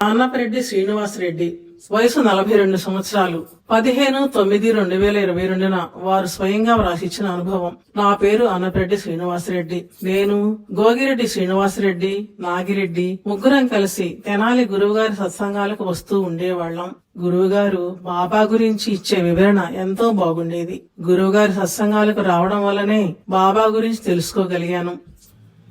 అన్నపరెడ్డి శ్రీనివాసరెడ్డి, వయసు 42 సంవత్సరాలు. 15/9/2022 వారు స్వయంగా వ్రాసిచ్చిన అనుభవం. నా పేరు అన్నపరెడ్డి శ్రీనివాసరెడ్డి. నేను, గోగిరెడ్డి శ్రీనివాసరెడ్డి, నాగిరెడ్డి ముగ్గురం కలిసి తెనాలి గురువుగారి సత్సంగాలకు వస్తూ ఉండేవాళ్లం. గురువుగారు బాబా గురించి ఇచ్చే వివరణ ఎంతో బాగుండేది. గురువుగారి సత్సంగాలకు రావడం వల్లనే బాబా గురించి తెలుసుకోగలిగాను.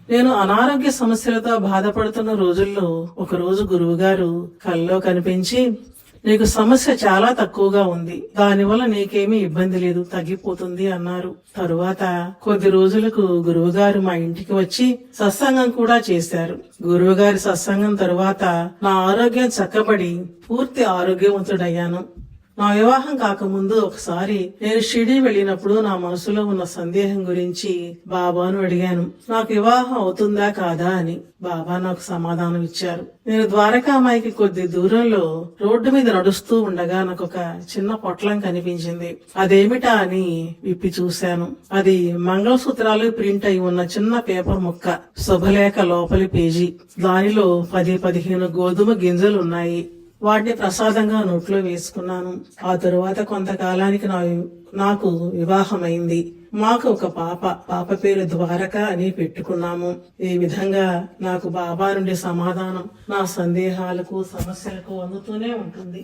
నేను అనారోగ్య సమస్యలతో బాధపడుతున్న రోజుల్లో ఒకరోజు గురువుగారు కల్లో కనిపించి, నీకు సమస్య చాలా తక్కువగా ఉంది, దానివల్ల నీకేమీ ఇబ్బంది లేదు, తగ్గిపోతుంది అన్నారు. తరువాత కొద్ది రోజులకు గురువుగారు మా ఇంటికి వచ్చి సత్సంగం కూడా చేశారు. గురువుగారి సత్సంగం తరువాత నా ఆరోగ్యం చక్కబడి పూర్తి ఆరోగ్యవంతుడయ్యాను. నా వివాహం కాకముందు ఒకసారి నేను షిరిడీ వెళ్ళినప్పుడు నా మనసులో ఉన్న సందేహం గురించి బాబాను అడిగాను, నాకు వివాహం అవుతుందా కాదా అని. బాబా నాకు సమాధానం ఇచ్చారు. నేను ద్వారకామాయికి కొద్ది దూరంలో రోడ్డు మీద నడుస్తూ ఉండగా నాకు ఒక చిన్న పొట్లం కనిపించింది. అదేమిటా అని విప్పి చూశాను. అది మంగళసూత్రాలు ప్రింట్ అయి ఉన్న చిన్న పేపర్ ముక్క, శుభలేఖ లోపలి పేజీ. దానిలో 10-15 గోధుమ గింజలు ఉన్నాయి. వాటిని ప్రసాదంగా నోట్లో వేసుకున్నాను. ఆ తరువాత కొంతకాలానికి నాకు వివాహమైంది. మాకు ఒక పాప పేరు ద్వారక అని పెట్టుకున్నాము. ఈ విధంగా నాకు బాబా నుండి సమాధానం నా సందేహాలకు, సమస్యలకు అందుతూనే ఉంటుంది.